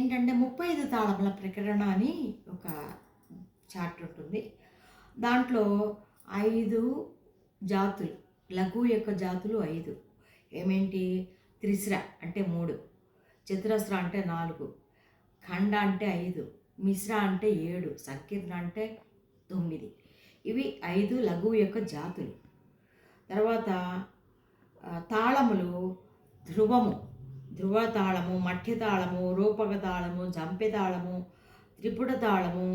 ఏంటంటే 35 తాళముల ప్రకరణ అని ఒక చార్ట్ ఉంటుంది. దాంట్లో 5 జాతులు, లఘు యొక్క జాతులు 5. ఏమేంటి? త్రిశ్ర అంటే 3, చతురస్ర అంటే 4, ఖండ అంటే 5, మిశ్ర అంటే 7, సంకీర్ణ అంటే 9. ఇవి 5 లఘువు యొక్క జాతులు. తర్వాత తాళములు ధ్రువము, ధ్రువ తాళము, మఠ్య తాళము, రూపక తాళము, జంపె తాళము, త్రిపుట తాళము,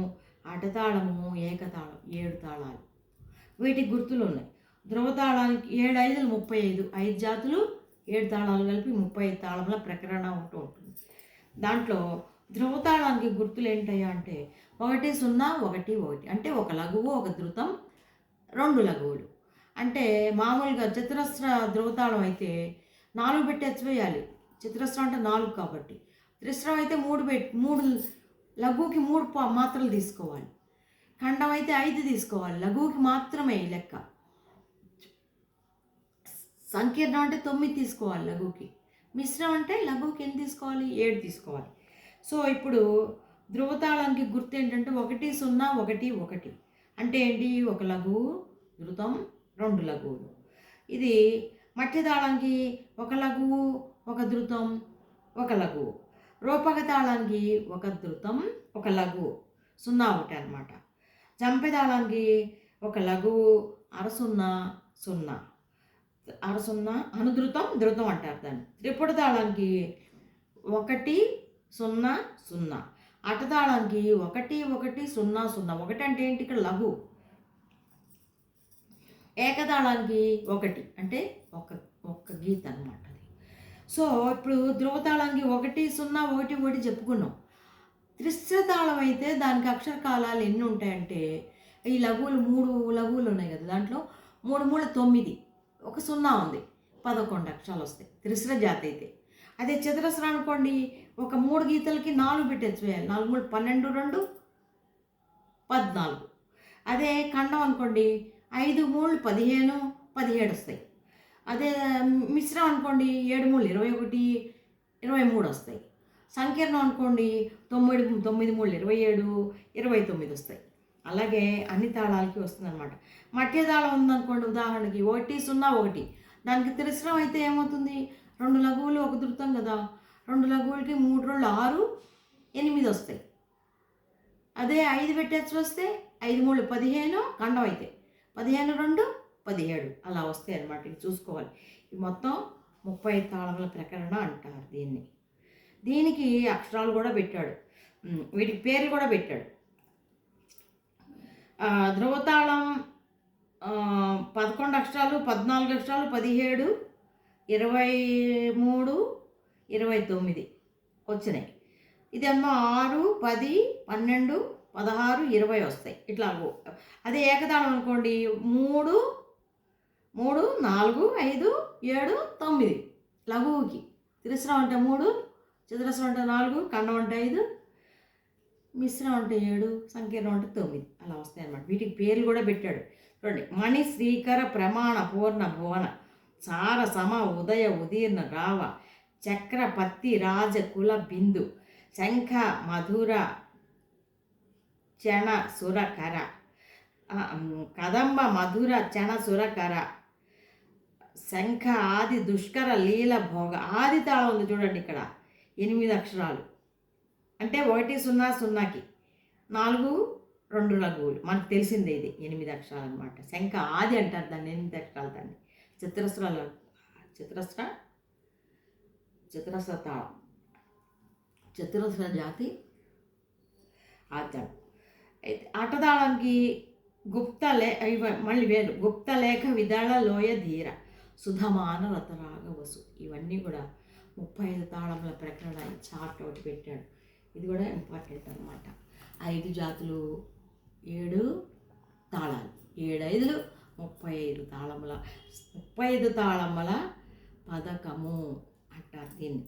అటతాళము, ఏకతాళం, 7 తాళాలు. వీటికి గుర్తులు ఉన్నాయి. ధ్రువ తాళానికి 7 5 35, 5 జాతులు 7 తాళాలు కలిపి 35 తాళముల ప్రకరణ ఒకటి ఉంటుంది. దాంట్లో ధ్రువ తాళానికి గుర్తులు ఏంటయ్యా అంటే 1 0 1 1, అంటే ఒక లఘువు ఒక ధృతం 2 లఘువులు. అంటే మామూలుగా చతురస్ర ధ్రువతాళం అయితే 4 పెట్టి వేయాలి. చతురస్రం అంటే 4 కాబట్టి. త్రిస్రం అయితే 3 లఘువుకి 3 మాత్రలు తీసుకోవాలి. ఖండం అయితే 5 తీసుకోవాలి. లఘువుకి మాత్రమే లెక్క. సంకీర్ణం అంటే 9 తీసుకోవాలి లఘువుకి. మిశ్రం అంటే లఘువుకి ఎన్ని తీసుకోవాలి? 7 తీసుకోవాలి. సో ఇప్పుడు ధ్రువతాళానికి గుర్తు ఏంటంటే 1 0 1 1, అంటే ఏంటి? ఒక లఘువు ధృతం 2 లఘువులు. ఇది మధ్యతాళానికి ఒక లఘువు ఒక ధృతం ఒక లఘువు. రూపక తాళానికి ఒక ధృతం ఒక లఘువు 0 1 అనమాట. జంపె తాళానికి ఒక లఘువు 0 0, 0 అనుధృతం ధృతం అంటారు దాన్ని. త్రిపుట తాళానికి 1 0 0, అటతాళానికి 1 1 0 0. 1 అంటే ఏంటి? ఇక్కడ లఘువు. ఏకతాళానికి 1 అంటే ఒక్క గీత అనమాట అది. సో ఇప్పుడు ధ్రువతాళానికి 1 0 1 1 చెప్పుకున్నాం. త్రిశ్ర తాళం అయితే దానికి అక్షర కాలాలు ఎన్ని ఉంటాయంటే, ఈ లఘువులు 3 లఘువులు ఉన్నాయి కదా, దాంట్లో 3 3 9, ఒక 0 ఉంది, 11 అక్షరాలు వస్తాయి త్రిశ్ర జాతి అయితే. అదే చతురస్రం అనుకోండి, ఒక 3 గీతలకి 4 పెట్టేసి వేయాలి. 4 3 12 2 14. అదే ఖండం అనుకోండి 5 3 15 17 వస్తాయి. అదే మిశ్రం అనుకోండి 7 3 21 23 వస్తాయి. సంకీర్ణం అనుకోండి 9 9 3 27 29 వస్తాయి. అలాగే అన్ని తాళాలకి వస్తుందన్నమాట. మధ్య తాళం ఉందనుకోండి, ఉదాహరణకి 1 0 1, దానికి త్రిశ్రం అయితే ఏమవుతుంది? 2 లఘువులు ఒక ధృతం కదా, 2 లఘువులకి 3 2 6 8 వస్తాయి. అదే 5 పెట్టేసి వస్తే 5 3 15, ఖండం అయితే 15 2 17 అలా వస్తాయి అన్నమాట. ఇది చూసుకోవాలి. ఇది మొత్తం 35 తాళముల ప్రకరణ అంటారు దీన్ని. దీనికి అక్షరాలు కూడా పెట్టాడు, వీటికి పేర్లు కూడా పెట్టాడు. ధ్రువతాళం 11 అక్షరాలు, 14 అక్షరాలు, 17 23 29 వచ్చినాయి. ఇదేమో 6 10 12 16 20 వస్తాయి. ఇట్లా. అదే ఏకతాళం అనుకోండి 3 3 4 5 7 9 లఘువుకి. త్రిశ్రం అంటే 3, చతురస్రం అంటే 4, ఖండం అంటే 5, మిశ్రం అంటే 7, సంకీర్ణం అంటే 9 అలా వస్తాయి అన్నమాట. వీటికి పేర్లు కూడా పెట్టాడు చూడండి. మణి శ్రీకర ప్రమాణ పూర్ణ భువన సార సమ ఉదయ ఉదీర్ణ రావ చక్ర పత్తి రాజ కుల బిందు శంఖ మధుర చణ సురకర కదంబ మధుర చణ సురకర శంఖ ఆది దుష్కర లీల భోగ. ఆది తాళం ఉంది చూడండి ఇక్కడ, 8 అక్షరాలు, అంటే 1 0 0కి 4 2 లఘువులు. మనకు తెలిసిందే ఇది 8 అక్షరాలు అనమాట. శంఖ ఆది అంటారు దాన్ని, 8 అక్షరాలు దాన్ని. చతురస్ర తాళం, చతురస్ర జాతి ఆద్యం. అయితే అటతాళానికి మళ్ళీ వేరు. గుప్త లేఖ విదళ లోయ ధీర సుధమాన రతరాగ వసు. ఇవన్నీ కూడా 35 తాళముల ప్రకరణ. చార్ట్ ఒకటి పెట్టాడు, ఇది కూడా ఇంపార్టెంట్ అనమాట. 5 జాతులు 7 తాళాలు, 7 5 35 తాళముల 35 తాళముల పథకము అంటారు దీన్ని.